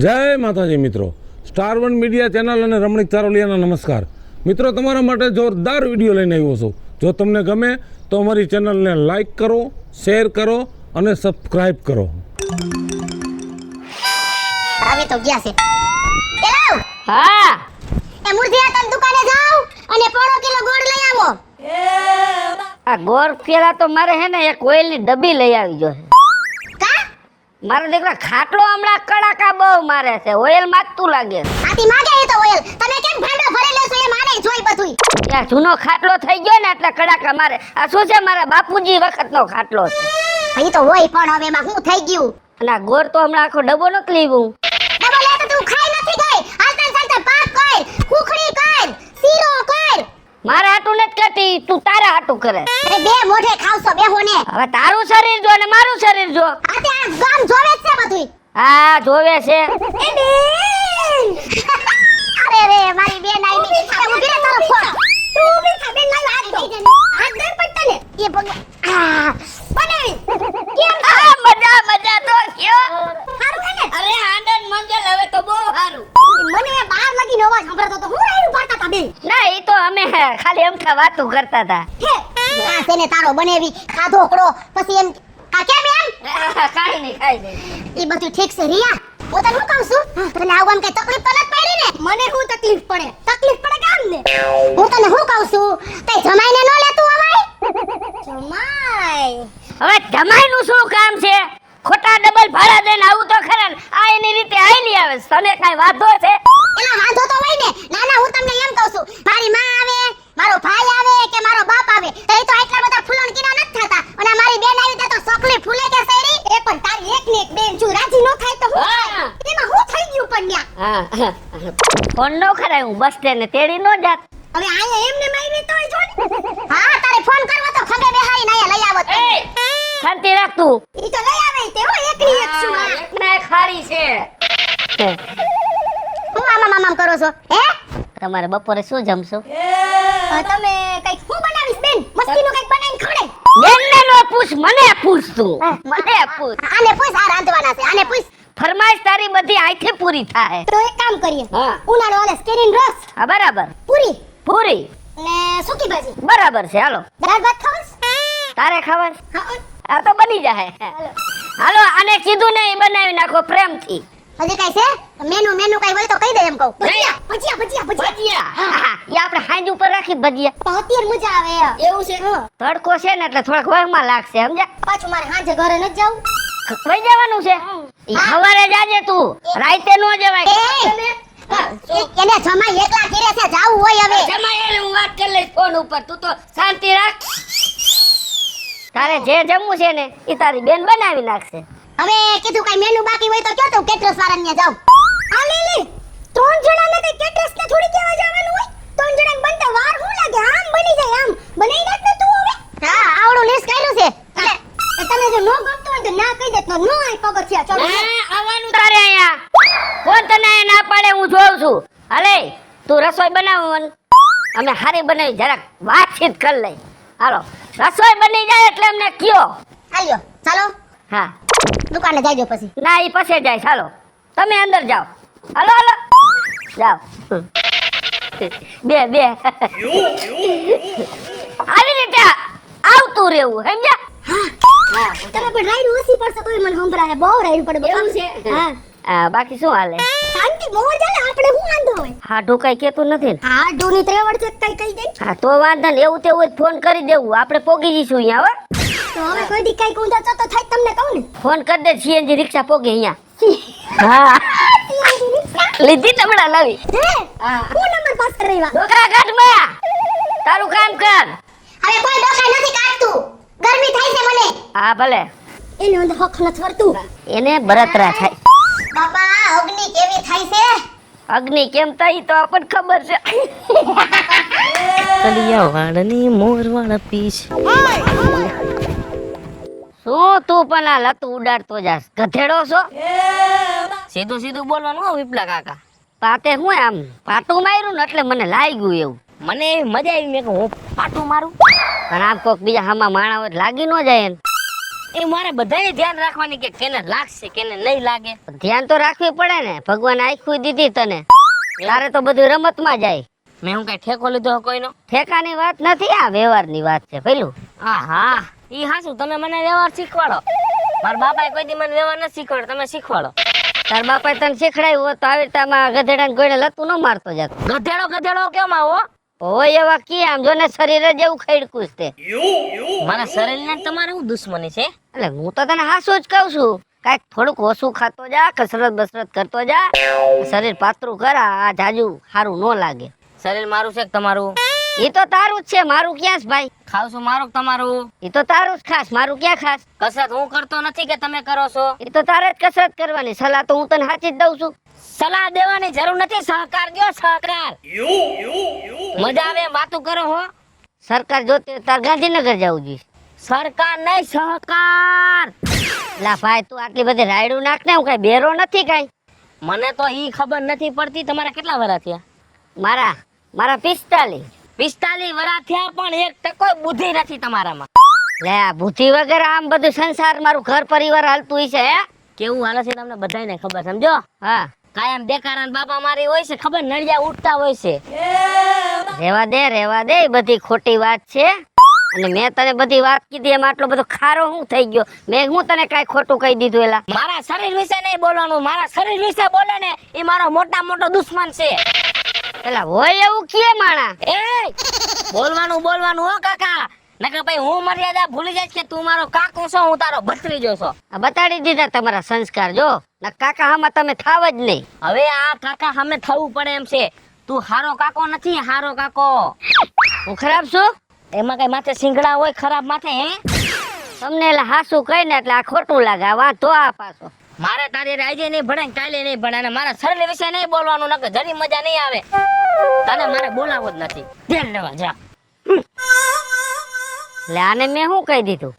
જય માતાજી મિત્રો, સ્ટાર1 મીડિયા ચેનલ અને રમણીક ચારોલિયાના નમસ્કાર મિત્રો. તમારા માટે જોરદાર વિડીયો લઈને આવ્યો છું. જો તમને ગમે તો અમારી ચેનલને લાઈક કરો, શેર કરો અને સબસ્ક્રાઇબ કરો. આવી તો ગયા છે. એલાવ હા એ મુરધિયા તન દુકાને જાવ અને પોણો કિલો ગોળ લઈ આવો. આ ગોળ કેળા તો મારે હે ને એક ઓઇલની ડબ્બી લઈ આવી જોઈએ. કા મારો દીકરા ખાટલો હમણાં કડાકા બહુ મારે છે, ઓઇલ માંગતું લાગે. આતી માગે એ તો ઓયલ. તમે કેમ ભાંડો ભરી લેશો એ માને જોઈ બધુંય. ત્યાં જૂનો ખાટલો થઈ ગયો ને એટલે કડાકા મારે. આ શું છે, મારા બાપુજી વખતનો ખાટલો છે. અહીં તો હોય પણ હવે એમાં શું થઈ ગયું? અને આ ગોળ તો હમણાં આખો ડબ્બો નથી લીધું. ડબલ લે તો તું ખાઈ નથી ગઈ. હાલતા ચાલતા પાક કર, ખુખડી કર, શીરો કર. મારા હાટું નથી કરતી, તું તારા હાટું કરે. અરે બે મોઢે ખાવશો બેહો ને. હવે તારું શરીર જો ને મારું શરીર જો. આતે આ ગામ જોવે જ છે બધુંય. હા જોવે છે. એ બેન અરે રે મારી બેન આવી. અરે ઊભી રહે તારો ફોન. તું ઊભી થા બેન, મારી હાથ દઈ જને. હાથ દઈ પડતા ને. એ પગ આ બનાવી. કેમ આ મજા મજા તો કયો. હારું હે ને? અરે આનંદ મંગલ હવે તો બહુ સારું. મને બહાર લાગીને અવાજ સંભળાતો તો હું રાયડું પાડતા તા બેન. ના એ તો અમે ખાલી એમઠા વાતું કરતા હતા. હે આ તેને તારો બનેવી ખાધો કડો પછી એમ કા કેમ એમ? ખાઈ નહીં ખાઈ નહીં. એ બધું ઠીક છે રિયા. હું તને શું કહું છું? તને આવું કઈ તકલીફ તો નથી પડી ને? મને શું તકલીફ પડે? તકલીફ પડે કામ ને. હું તને શું કહું છું? તે જમાઈને ન લેતું અવાય? જમાઈ હવે જમાઈનું શું કામ છે? ખોટા ડબલ ભાડા દઈને આવું તો ખરા ને. આ એની રીતે આઈલી આવે છે. તને કાઈ વાંધો છે? એલા વાંધો તો હોય ને. ના ના હું તમને એમ કહું છું, મારી માં આવે, મારો ભાઈ આવે કે મારો બાપ આવે તો એ તો આટલા બધા ફૂલણ કિના નથી થતા. અને મારી બેન આવી તો સોકલી ફૂલે કે સૈરી. એ પણ તારી એક ને એક બેન છું, રાજી ન થાય તો હું થાય? એમાં હું થઈ ગયું પણ ન્યા? હા ફોન નો કરાય, હું બસ સ્ટેન્ડ તેડી નો જાત. હવે આયા એમને મારી તોય જો ને. હા તારે ફોન કરવો તો ખંભે બેહારીને આયા લઈ આવત. એ શાંતિ રાખ તું. ઈ તો લઈ આવે તે હો એકની એક છું. એકના એક હારી છે. હું મામા કરો છો? હે તમારે બપોરે શું જમશો? તમે કઈક હું બનાવીશ બેન? મસ્તીનું કઈક બનાવીને ખવડાય. બેનને નો પૂછ, મને પૂછ તું. મને પૂછ. આને પૂછ, આ રાંધવાના છે. આને પૂછ. ફરમાઈશ તારી બધી આઈથી પૂરી થાય. તો એક કામ કરીએ. હા. ઉનાળો ઓલે કેરીન રસ, હા બરાબર. પૂરી પૂરી ને સૂકી ભાજી. બરાબર છે. હાલો દાળ ભાત ખાવસ? તારે ખાવા? હા. આ તો બની જાય. હાલો આને કીધું ને એ બનાવી નાખો પ્રેમથી. હજી કઈ છે? મેનુ કઈ હોય તો કહી દે એમ કહું. ભજીયા. ભજીયા. હા એ આપણે હાંજ ઉપર રાખી ભજીયા. તો અત્યારે મજા આવે. એવું છે? તડકો છે ને એટલે થોડાક વહેમાં લાગશે, સમજ્યા? પાછું મારે હાંજે ઘરે ન જાવું. વહી જવાનું છે. ઈ સવારે જાજે તું, રાતે નો જવાય. એને જમાઈ એકલા ઘરે છે, જાવું હોય હવે. જમાઈને હું વાત કરી લઈશ ફોન ઉપર. તું તો શાંતિ રાખ. તારે જે જમવું છે ને એ તારી બેન બનાવી નાખશે. હવે કીધું કઈ મેનુ બાકી હોય તો કયો તો કેટરસ વાળાને ત્યાં જાવ. આ લે ત્રણ જણાને કઈ કેટરસ ને થોડી કેવા જવાનું હોય? ત્રણ જણાને બનતા વાર શું લાગે? આમ બની જાય, આમ બનાવી નાખ ને તું હવે. હા આવડું લિસ્ટ કર્યું છે. એટલે તમે જો નો ગમતો હોય તો ના કહી દેત. નો આય પગથિયા ચલો. આવવાનું તારે અહીંયા. કોણ તને અહીંયા ના પાડે? હું જોઉં છું. હાલે તું રસોઈ બનાવવાનું, અમે હારી બનાવી, જરાક વાતચીત કરી લઈ. હાલો રસોઈ બની જાય એટલે અમને કયો. હાલ્યો ચાલો હા દુકાને જાજો પછી. ના ઈ પછી જાય. ચાલો તમે અંદર જાઓ. હાલો હાલો જાઓ. બે આવી રીતે આવતું રહેવું, સમજ્યા? હા તમે પણ રાઈડ ઓછી પડશે તોય મને સંભળાય. બહુ રાઈડ પડે. એવું છે? હા બાકી શું હાલે? શાંતિ મોર ચાલે. આપણે શું વાંધો હોય? હાડું કઈ કેતું નથી ને? હા ડોની ત્રેવડ છે કઈ કઈ દે. હા તો વાંધો ને. એવું તેવું ફોન કરી દેવું, આપણે પોગી જઈશું અહીંયા. હો તો હવે કોઈ દી કઈ કુંડા ચતો થાય તમને કહું ને. ફોન કરી દે, સીએનજી રિક્ષા પોગે અહીંયા. હા લીધી તમડા નવી. હે હા હું નંબર પાસ કરાવ્યા. ડોકા કાઢમાં તારું કામ કર. હવે કોઈ ડોકા નથી કાઢતું. ગરમી થાય છે મને. હા ભલે. એને અંદર હક નથી વરતું. એને બરતરા થાય. બાપા અગ્નિ કેવી થાય છે? અગ્નિ કેમ થાય તો આપણને ખબર છે. કલિયા વાળની મોર વાળા પીછ. શું તું પણ આ લતું ઉડાડતો જાસ? ગધેડો છો? સીધું સીધું બોલવાનું હો વિપલા કાકા. પાતે હું આમ પાટું માર્યું ને એટલે મને લાગ્યું એવું. મને એવી મજા આવી, મેં કહ્યું હું પાટું મારું. પણ આમ કોક બીજા હામાં માણા હોય તો લાગી ન જાય એને. એ મારે બધાને ધ્યાન રાખવાની કે કેને લાગશે કેને નહીં લાગે. ધ્યાન તો રાખવી પડે ને, ભગવાન આખું દીધી તને, તારે તો બધું રમતમાં જાય. મેં હું કઈ ઠેકો લીધો કોઈનો? ઠેકાની વાત નથી, આ વ્યવહારની વાત છે પેલું. હા ઈ હાસું તમે મને વ્યવહાર શીખવાડો. મારા બાપાએ કોઈ દી મને વ્યવહાર નથી શીખવાડો, તમે શીખવાડો. તાર બાપાએ તને શીખડાયું હોત તો આવી રીતે આમાં ગધેડાને ગોળે લતું ન મારતો જાત. ગધેડો કેમ આવો? હોય એવા કી આમ જો ને શરીર જ એવું ખડકું છે. મારા શરીરને તમારે શું દુશ્મની છે? એટલે હું તો તને હાસું જ કહું છું, કાંઈક થોડુંક ઓછું ખાતો જા, કસરત બસરત કરતો જા, શરીર પાતળું કર, આ જાજુ સારું ન લાગે. શરીર મારું છે કે તમારું? ઈ તો તારું જ છે, મારું ક્યાં છે ભાઈ? ખાવ છું મારું કે તમારું? ઈ તો તારું જ ખાસ, મારું ક્યાં ખાસ? કસરત હું કરતો નથી કે તમે કરો છો? ઈ તો તારે જ કસરત કરવાની, સલાહ તો હું તને સાચી જ દઉં છું. સલાહ દેવાની જરૂર નથી, સહકાર દ્યો સહકાર. મજા આવે વાતું કરો હો. સરકાર જોતી હોય તાર ગાંધીનગર જવું જોઈએ. સરકાર નહીં સહકાર. લા ભાઈ તું આટલી બધી રાયડું નાખ ને, હું કઈ બેરો નથી કઈ. મને તો ઈ ખબર નથી પડતી તમારા કેટલા વર્ષ થયા? મારા 45. 45 વર્ષ થયા પણ એક ટકો બુદ્ધિ નથી તમારામાં. લે આ બુદ્ધિ વગર આમ બધું સંસાર મારું ઘર પરિવાર હાલતું હશે હે? કેવું હાલે છે તમને બધાને ખબર, સમજો? હા કાયમ દેખારાન બાપા મારી હોય છે, ખબર નળિયા ઉઠતા હોય છે. રેવા દે એ બધી ખોટી વાત છે. અને મેં તને બધી વાત કીધી એમાં આટલો બધો ખારો હું થઈ ગયો? મેં હું તને કાઈ ખોટું કહી દીધું? એલા મારા શરીર વિશે નહીં બોલવાનું, મારા શરીર વિશે બોલે ને એ મારો મોટો દુશ્મન છે. એલા હોય એવું કે માણા? એ બોલવાનું હો કાકા, નકર ભાઈ હું મર્યાદા ભૂલી જાય કે તું મારો કાકો છો, હું તારો ભત્રીજો છો. આ બતાડી દીધા તમારા સંસ્કાર, જો ના કાકા હામાં તમે થાવ જ નહીં. હવે આ કાકા સામે થવું પડે એમ છે. તું હારો કાકો નથી, હારો કાકો. હું ખરાબ છું? એમાં કઈ માથે સિંગડા હોય ખરાબ માથે? હે તમને એટલે હાસું કહી ને એટલે આ ખોટું લાગે, આ વાંધો આ પાછો. મારે તારી આજે નહીં ભણે કાલે નહીં ભણે, અને મારા શરીર વિશે નહીં બોલવાનું, નકર જરી મજા નહીં આવે. તને મારે બોલાવો જ નથી. ધ્યાન લેવા જા. એટલે આને મેં શું કહી દીધું?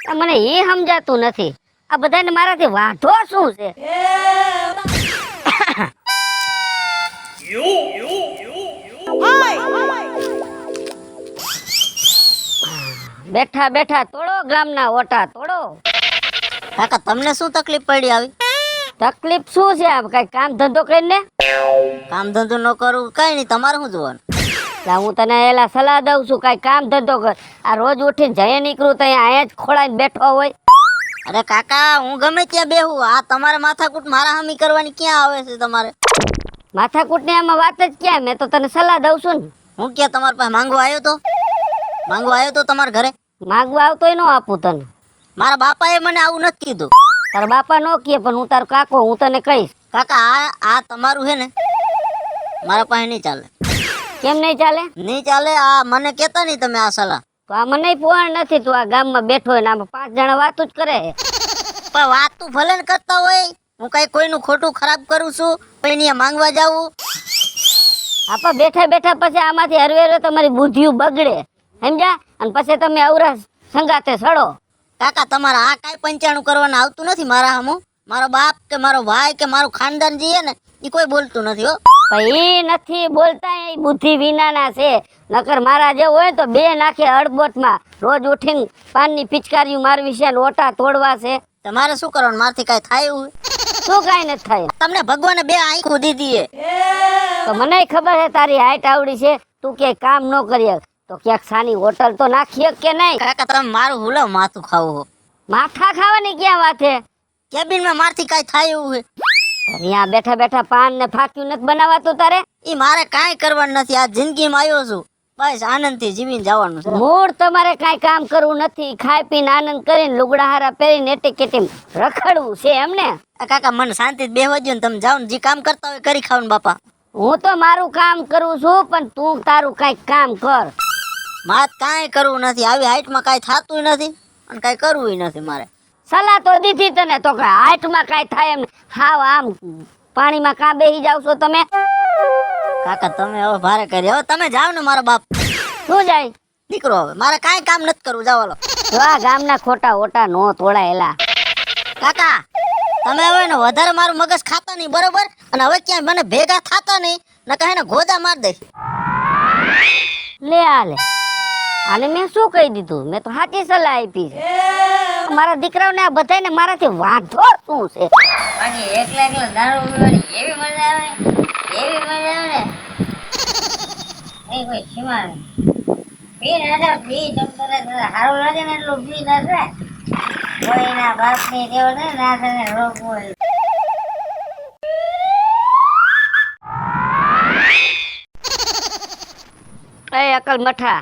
આ મને એ સમજાતું નથી, આ બધાને મારાથી વાંધો શું છે? બેઠા બેઠા તોડો ગામના ઓટા તોડો. કાકા તમને શું તકલીફ પડી આવી? તકલીફ શું છે? આ કઈ કામ ધંધો કરીને કામ ધંધો ન કરું કઈ નહીં, તમારે શું જોવાનું? એટલે હું તને એલા સલાહ દઉં છું, કઈ કામ ધંધો કર. આ રોજ ઉઠીને જઈએ નીકળું તો અહીંયા જ ખોળાઈને બેઠો હોય. અરે કાકા હું ગમે ત્યાં બેહું, આ તમારે માથાકૂટ મારા હામી કરવાની ક્યાં આવે છે? તમારે માથાકૂટની આમાં વાત જ ક્યાં? મેં તો તને સલાહ દઉં છું ને. હું ક્યાં તમારા પાસે માંગવા આવ્યો તો તમારા ઘરે? માગવા આવતોય ન આપું તને. મારા બાપાએ મને આવું નથી કીધું. તારા બાપા નો કહે પણ હું તારો કાકો, હું તને કહીશ. કાકા આ તમારું છે ને, મારા પાસે નહીં ચાલે. કેમ નહીં ચાલે? નહીં ચાલે. આ મને કેતા નહીં તમે આ સલાહ. તો આ મને પોણ નથી, તું આ ગામમાં બેઠો હોય ને આમાં 5 જણા વાતું જ કરે. પણ વાત તું ભલે ને કરતા હોય, હું કઈ કોઈનું ખોટું ખરાબ કરું છું? કોઈની માંગવા જાવું? આપા બેઠા બેઠા પછી આમાંથી હરવેરો તમારી બુદ્ધિયું બગડે, સમજ્યા? અને પછી તમે અવરા સંગાતે સડો. કાકા તમારે આ કાંઈ પંચાણું કરવાનું આવતું નથી મારા હામું. મારો બાપ કે મારો ભાઈ કે મારું ખાનદાન જે છે ને એ કોઈ બોલતું નથી હો. પણ એ નથી બોલતા, એ બુદ્ધિ વિનાના છે. નકર મારા જે હોય તો 2 નાખે અડબોટમાં. રોજ ઉઠીને પાનની પિચકારીઓ મારવી છે ને ઓટા તોડવા છે. તમારે શું કરવાનું? મારથી કાંઈ થાય એવું? શું કાંઈ નથી થાય. તમને ભગવાને 2 આંખો દીધી છે. તો મને ખબર છે તારી હાઈટ આવડી છે, તું ક્યાંય કામ ન કરીએ તો ક્યાંક સાની હોટલ તો નાખીએ કે નહીં? કાકા તમે મારું હુલાવ માથું ખાવું હો. માથા ખાવાની ક્યાં વાત છે? કેબિનમાં મારથી કાંઈ થાય એવું છે? અહીંયા બેઠા બેઠા પાન ને ફાક્યું નથી બનાવાતું તારે? એ મારે કાંઈ કરવાનું નથી. આ જિંદગીમાં આવ્યો છું, બસ આનંદથી જીવીને જવાનું છે. મૂળ તમારે કાંઈ કામ કરવું નથી, ખાઈ પીને આનંદ કરીને લુગડા હારા પહેરીને એટી કેટી રખડવું છે એમને? કાકા મને શાંતિથી બેહવા દો ને, તમે જાઓ ને જે કામ કરતા હોય કરી ખાવાનું બાપા. હું તો મારું કામ કરું છું, પણ તું તારું કાંઈક કામ કર. મારે કાંઈ કરવું નથી. આવી હાઈટમાં કાંઈ થતું નથી અને કાંઈ કરવું નથી મારે. સલાહ તો દીધી તને, તો હાઈટમાં કાંઈ થાય એમ હાવ આમ પાણીમાં કાં બેસી જાવ છો તમે? કાકા તમે હવે ભારે કરી. હવે તમે જાઓ ને મારા બાપ. શું જાય દીકરો હવે મારે કાંઈ કામ નથી કરવું. જાઓ હાલો. જો આ ગામના ખોટા ઓટા નો તોડાયેલા. કાકા તમે હવે ને વધારે મારું મગજ ખાતા નહીં, બરોબર? અને હવે ક્યાંય મને ભેગા થતા નહીં, ને કહે ને ગોદા માર દે. લે આ લે આને મેં શું કહી દીધું? મેં તો સાચી સલાહ આપી છે. મારા દીકરાઓને આ બધાને મારાથી વાંધો શું છે? બાકી એકલા એકલા દારૂ પીવાની એવી મજા આવે, એવી મજા આવે ને. એ કોઈ સીમા નહીં. પી નાખે, પી ચમતરે સારું લાગે ને એટલું પી નાખે. કોઈના બાપની ટેવ ને ના થઈને રોગ હોય. એ અકલ મઠા,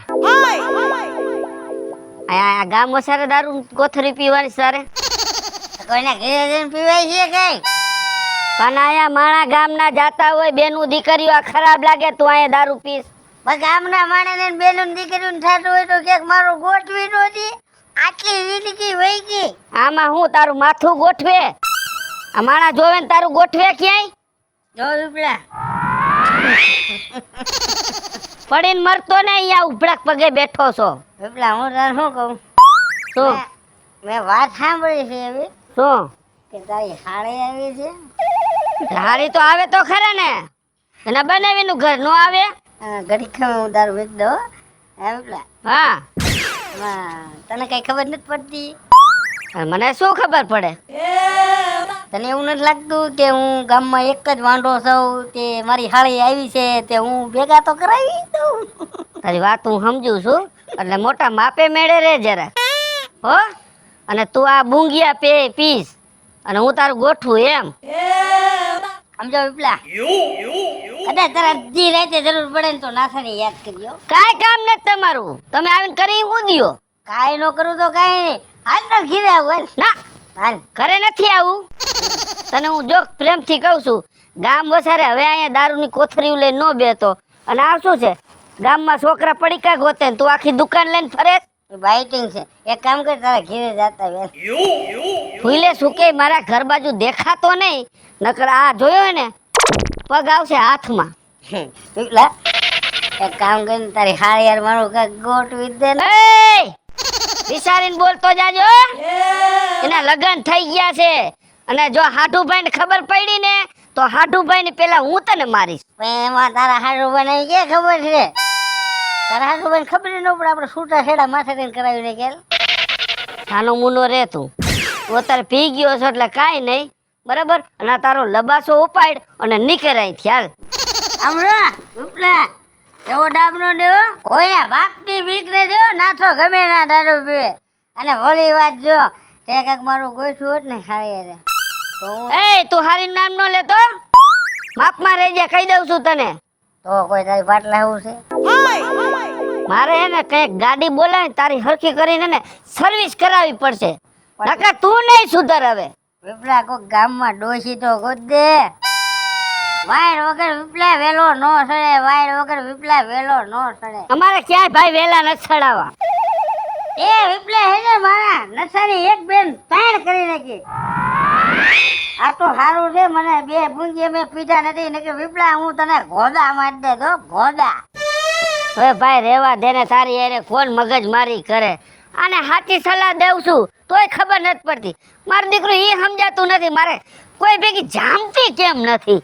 આ ગામ વસારે દારૂ કોથરી પીવાની સારે કોઈના ઘરે જઈને પીવાય છે કઈ? પણ આયા માણા ગામના જાતા હોય બેનું દીકરીઓ આ ખરાબ લાગે તું અહીંયા દારૂ પીસ. બસ ગામના માણસને બેનું દીકરીનું થતું હોય તો ક્યાંક મારું ગોઠવી નહોતી. આટલી જિંદગી વહી ગઈ. આમાં હું તારું માથું ગોઠવે? આ માણા જોવે ને તારું ગોઠવે ક્યાંય? જો વિપલા, પડીને મરતો ને અહીંયા ઉભડાક પગે બેઠો છો. વિપલા હું તને શું કહું? શું મેં વાત સાંભળી છે એવી શું? કે તારી હાળી આવી છે. હારી તો આવે તો ખરા ને, એના બનાવીનું ઘર નો આવે. ઘડી ખમે હું તારું વેચ દો. હે વિપલા, હા, તને કઈ ખબર નથી પડતી? અને મને શું ખબર પડે? તને એવું નથી લાગતું કે હું ગામમાં એક જ વાંઢો છું, તે મારી હાળી આવી છે તે હું ભેગા તો કરાવી દઉં? તારી વાત હું સમજુ છું, એટલે મોટા માપે મેળે રે જરા હો. અને તું આ બુંગિયા પીસ અને હું તારું ગોઠવું એમ સમજો વિપલા? કદાચ તારા જી રાતે જરૂર પડે ને તો નાથાને યાદ કરજો. કાંઈ કામ નથી તમારું, તમે આવીને કરી હું દ્યો. કાંઈ ન કરું તો કાંઈ નહીં. હાલ તો ઘીરે આવું ના, હાલ. ઘરે નથી આવું. તને હું જો પ્રેમથી કહું છું, ગામ વસારે હવે અહીંયા દારૂની કોથરીઓ લઈને ન બેતો. અને આ શું છે, ગામમાં છોકરા પડીકા ગોતે ને તું આખી દુકાન લઈને ફરે. બાઇટિંગ છે. એક કામ કર, તારા ઘીરે જાતા વેલ. ભૂલે શું કે મારા ઘર બાજુ દેખાતો નહીં, નકર આ જોયો ને પગ આવશે હાથમાં. વિપલા, એક કામ કરીને તારી હાળી યાર મારું કાંઈક ગોઠવી દે ને. એય! વિચારીને બોલતો જાજો. એના લગન થઈ ગયા છે અને જો હાઠુભાઈ ને ખબર પડી ને તો હાઠુભાઈ ને પેલા હું તને મારીશ. પણ એમાં તારા હાડું બનાવી કે ખબર છે? તારા હાડું બને ખબર ન પડે. આપણે છૂટા છેડા માથે લઈને કરાવીને ગયેલ. નાનો મુનો રે તું અત્યારે પી ગયો છો એટલે કાંઈ નહીં બરાબર. અને આ તારો લબાસો ઉપાડ અને નીકળાય ખ્યાલ. આમરા વિપલા, એવો ડાબ નો દેવો. કોઈના બાપની બીક ને દેવો. નાથો ગમે ના દારૂ પીવે. અને વળી વાત જો, તે કાંઈક મારું ગોઠવું હોત ને ખાઈ યારે તો હું એ તું હારી નામ નો લેતો, માપમાં રહેજે કહી દઉં છું તને. તો કોઈ તારી પાટલા એવું છે? મારે હે ને કઈક ગાડી બોલાવી તારી હરખી કરીને ને સર્વિસ કરાવવી પડશે, નકર તું નહીં સુધર હવે. વિપલા, કોઈ ગામમાં ડોશી તો ગોત દે. વાયર વગર વિપલા વેલો નો સડે. વાયર વગર વિપલા વેલો નો સડે. અમારે ક્યાંય ભાઈ વેલા નથી ચડાવવા. એ વિપલા હે ને મારા નસાની એક બેન તાણ કરી નાખી. આ તો સારું છે, મને બે ભૂંગી મેં પીધા નથી. ને કે વિપલા હું તને ઘોડા મારી દે તો ઘોડા. હવે ભાઈ રેવા દે ને, તારી યારે કોણ મગજ મારી કરે. આને સાચી સલાહ દઉં છું તોય ખબર નથી પડતી. મારું દીકરું એ સમજાતું નથી, મારે કોઈ ભેગી જામતી કેમ નથી.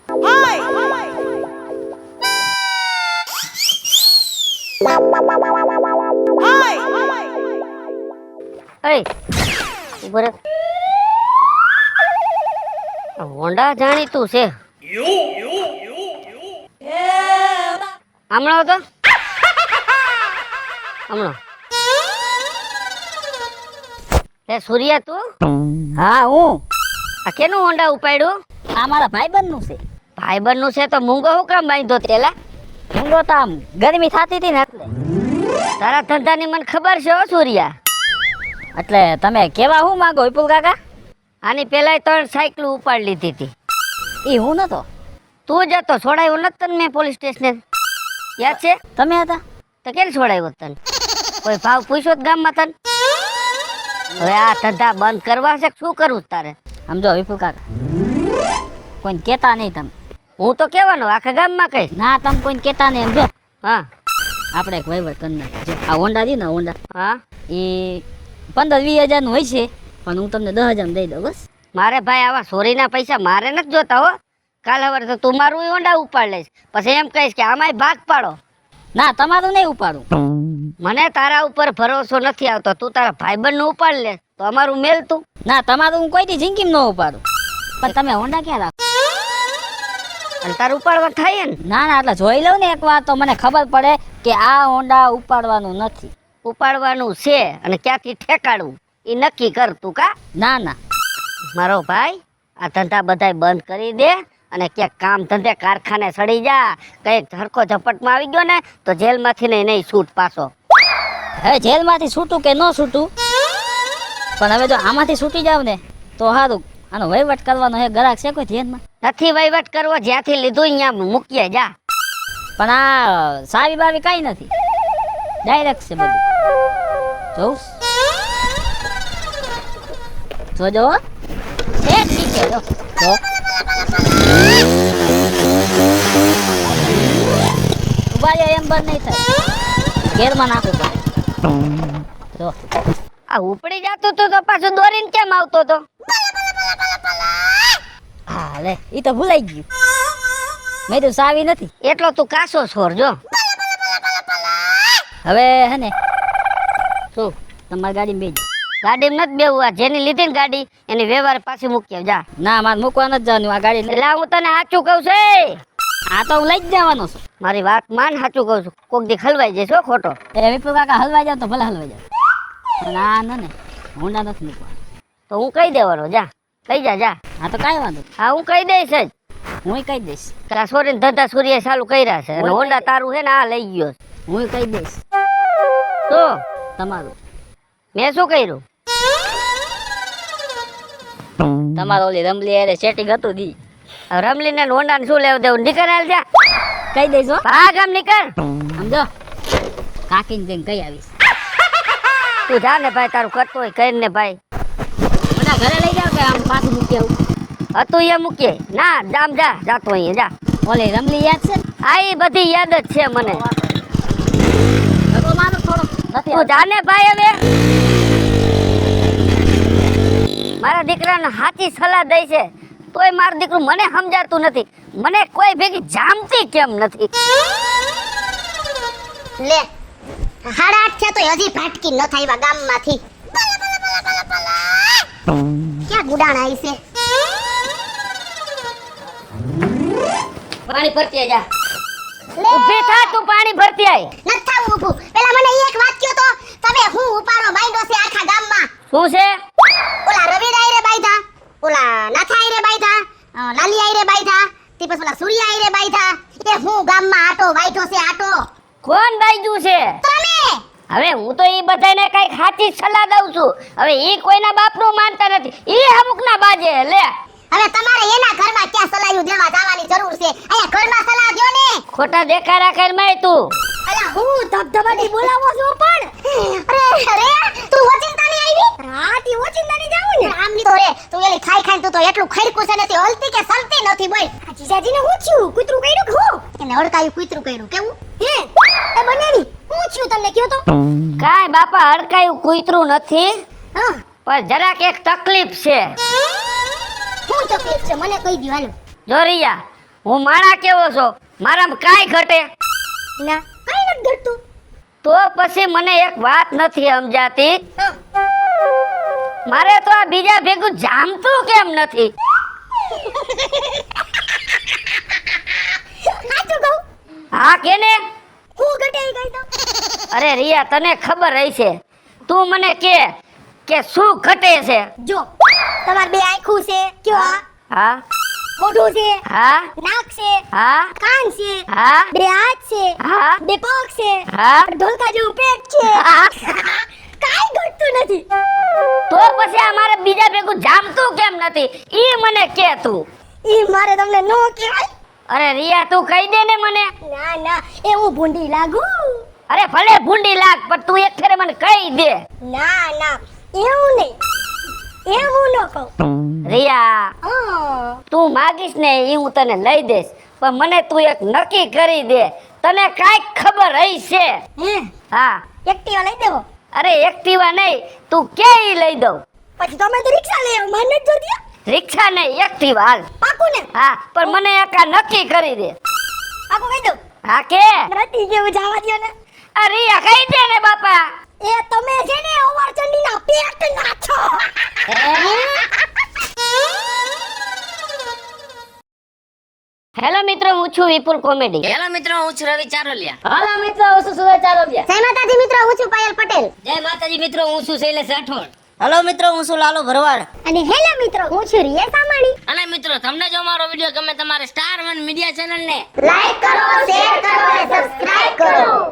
એય, ઉભો રહે. આ હોન્ડા જાણીતું છે. હમણાં તો હમણાં એ સૂર્યા તું? હા હું. આ કેનું હોન્ડા ઉપાડ્યું? આ મારા ભાઈબંધનું છે. ભાઈબંધનું છે તો મૂંગો હું કામ બાંધ્યો તેલા? ઊંઘો તો આમ ગરમી થતી હતી ને એટલે. તારા ધંધાની મને ખબર છે હો સૂર્યા. એટલે તમે કેવા હું માંગો વિપુલ કાકા? આની પેલા 3 સાયકલ ઉપાડી લીધી હતી. એ હું નતો. તું જતો છોડાયો નથી તને મેં પોલીસ સ્ટેશને, યાદ છે? તમે હતા તો કેમ છોડાયો તને? કોઈ ભાવ પૂછ્યો જ ગામમાં તને? હવે આ ધંધા બંધ કરવા છે કે શું કરવું તારે? સમજો વિપુલ કાકા, કોઈને કહેતા નહીં તમે. હું તો કહેવાનો આખા ગામમાં કહીશ. ના, તમે કોઈને કહેતા નહીં. સમજો, હા આપણે એક વહીવટ કરી નાખીએ. આ હોન્ડા છે ને, હોન્ડા હા, એ 15-20 હજારનું હોય છે, પણ હું તમને 10,000 દઈ દઉં બસ. મારે ભાઈ આવા ચોરીના પૈસા મારે નથી જોતા હો. કાલ હવે તો તું મારું હોન્ડા ઉપાડ લઈશ, પછી એમ કહીશ કે આમાંય ભાગ પાડો. ના તમારું નહીં ઉપાડું. મને તારા ઉપર ભરોસો નથી આવતો. તું તારા ભાઈબંધ નું ઉપાડ લે તો અમારું મેલ તું. ના તમારું હું કોઈ દી જિંદગીમાં ન ઉપાડું. પણ તમે હોન્ડા ક્યાં રાખો? અને તારું ઉપાડવા થાય ને? ના ના એટલે જોઈ લઉં ને એક વાર તો મને ખબર પડે કે આ હોન્ડા ઉપાડવાનું નથી. ઉપાડવાનું છે અને ક્યાંથી ઠેકાડવું એ નક્કી કર તું. કા ના ના મારો ભાઈ આ ધંધા બધાય બંધ કરી દે અને ક્યાંક કામ ધંધે કારખાને સડી જા. કઈક ધરકો ઝપટમાં આવી ગયો ને તો જેલમાંથી નહીં છૂટ પાછો. હવે જેલમાંથી છૂટું કે ન છૂટું પણ હવે જો આમાંથી છૂટી જાવ ને તો સારું. આનો વહીવટ કરવાનો હે ગ્રાહક છે કોઈ ધ્યાનમાં? નથી વહીવટ કરવો, જ્યાંથી લીધું અહીંયા મૂકીએ જા. પણ આ સાવી બાવી કઈ નથી, ડાયરેક્ટ છે બધું. જોઉં જોજો એક નીચે જો જો ઉભા રહ્યો એમ બંધ નહીં થાય. ઘેરમાં નાખવું પડે. જો આ ઉપડી જતું તું તો પાછું દોરીને કેમ આવતો તો? હા લે ઈ તો ભૂલાઈ ગયું. મેં તો સાવી નથી એટલો તું કાસો છોર. જો હવે હે ને શું તમારી ગાડીમાં બેસી? ગાડીમાં નથી બેવું. આ જેની લીધી ને ગાડી એની વ્યવહાર પાછી મૂકી જા. ના મારે મૂકવા નથી જવાનું. આ ગાડી એટલે હું તને સાચું કહું છું. આ તો હું લઈ જ જવાનો છું. મારી વાત માન, સાચું કહું છું. કોક દી હલવાઈ જઈશ હો ખોટો. એ વિપુલ કાકા હલવાઈ જાવ તો ભલે હલવાઈ જાવ પણ આ ને હોન્ડા નથી મૂકવા. તો હું કહી દેવાનો. જા કહી જા. હા તો કાંઈ વાંધો. હા હું કહી દઈશ જ. હું કહી દઈશ. તારા સોરીને ધંધા સૂર્ય ચાલુ કર્યા છે અને હોન્ડા તારું છે ને આ લઈ ગયો. હું કહી દઈશ. તો તમારું મેં શું કર્યું? તમારો ઓલી રમલી અરે સેટિંગ હતું દી. રમલી ને હોન્ડા ને શું લેવું દેવું? નીકળ હાલ જા. કહી દઈશ હો. હા ગામ નીકળ. સમજો કાકીને જઈને કહી આવીશ. તું જા ને ભાઈ, તારું કરતો હોય કઈ ને ભાઈ. મને ઘરે લઈ જાવ કે આમ પાછું મૂકી આવું? હતું એ મૂકીએ ના. જામ જા જાતો અહીંયા જા. ઓલી રમલી યાદ છે? હા એ બધી યાદ જ છે મને. તું જાને ભાઈ. હવે મારા દીકરાને સાચી સલાહ દઈ છે તોય મારું દીકરું મને સમજાતું નથી. મને કોઈ ભેગી જામતી કેમ નથી? લે 8:30 છે તો હજી ભાટકી ન થાય ગામમાંથી. ક્યાં ગુડાણ આવી છે? પાણી ભરતી જા. ઊભી થા તું, પાણી ભરતી આય. નથ થાવું ઊભું. પેલા મને એક વાત કયો તો, તમે હું ઉપાડો બાંધ્યો છે આખા ગામમાં? શું છે? ઓલા રવિ ડાયરે બાંધા, ઓલા નાથા આયરે બાંધા, લાલી આયરે બાંધા, તે પછી ઓલા સૂર્ય આયરે બાંધા. એ હું ગામમાં આટો વાઈઠો છે આટો. કોણ બાઈજું છે? તમે. હવે હું તો ઈ બધાને કઈ સાચી સલાહ દઉં છું. હવે ઈ કોઈના બાપનું માનતા નથી. ઈ અમુકના બાજે લે. હવે તમારે એના ઘરમાં ક્યાં સલાહ દેવા જવાની જરૂર છે? અહીંયા ઘરમાં સલાહ દ્યો ને. ખોટા દેખાડા કર મે તું. અલા હું ધબધબાટી બોલાવો છું પણ. અરે તું ઓચિંતાની આવી? રાતી ઓચિંતાની જાવું ને. આમ ની તો રે તું એલી ખાઈ ખાઈને તું તો એટલું ખઈરકું છે નથી, હલતી કે સલતી નથી. બોલ આ જીજાજીને હું થયું? કૂતરું કર્યું કે હું? એને હડકાયું કૂતરું કર્યું કેવું? હે એ બનેની હું થયું તમને કયો તો? કાઈ બાપા હડકાયું કૂતરું નથી. હા પણ જરાક એક તકલીફ છે. હું તકલીફ છે મને કહી દ્યો હાલો. જોરિયા હું માણા કેવો છો? મારામાં કાઈ ઘટે ના કઈ નથી ઘટતું. તો પછી મને એક વાત નથી સમજાતી. હા મારે તો આ બીજા ભેગું જામતું કેમ નથી? સાચું કહું? હા કેને? હું ઘટે ઈ કહી દો. અરે રિયા તને ખબર રહી છે? તું મને કે શું ઘટે છે? જો તમાર બે આંખું છે કયો? હા મોઢું છે, હા નાક છે, હા કાન છે, હા બે હાથ છે, હા બે પગ છે, હા ઢોલકા જેવું પેટ છે. હા. કાઈ ઘટતું નથી. તો પછી આ મારે બીજા ભેગું જામતું કેમ નથી? ઈ મને કે તું. ઈ મારે તમને નો કહેવાય. અરે રિયા તું કહી દે ને મને. ના ના એ હું ભૂંડી લાગુ. અરે ભલે ભૂંડી લાગ પણ તું એક ફેરે મને કહી દે. ના ના એવું નહીં, એવું ન કહું. રિયા હા તું માગીશ ને એ હું તને લઈ દઈશ પણ મને તું એક નક્કી કરી દે. તને કાંઈક ખબર હઈ છે? હે હા એક્ટિવા લઈ દેવો. અરે એક્ટિવા નહીં, તું કે ઈ લઈ દઉં. પછી તમે તો રિક્ષા લઈ આવો, મને જ જોતી. રિક્ષા નહીં એક્ટિવા હાલ. પાકું ને? હા પણ મને એક આ નક્કી કરી દે. પાકું કહી દઉં. હા કે નથી કેવું જવા દ્યો ને. અરે આ કઈ દે ને બાપા. એ તમે છે ને ઓવરચંડીના પેટ ના છો. હેલો મિત્રો, હું છું વિપુલ કોમેડી. હેલો મિત્રો, હું છું રવિ ચારોલિયા. હાલો મિત્રો, હું છું સુરજ ચારોલિયા. જય માતાજી મિત્રો, હું છું પાયલ પટેલ. જય માતાજી મિત્રો, હું છું શૈલેષ રાઠોડ. હેલો મિત્રો, હું છું લાલો ભરવાડ. અને હેલો મિત્રો, હું છું રિયા સામાણી. અને મિત્રો, તમને જો મારો વિડિયો ગમે તમારે સ્ટાર 1 મીડિયા ચેનલ ને લાઈક કરો, શેર કરો અને સબસ્ક્રાઇબ કરો.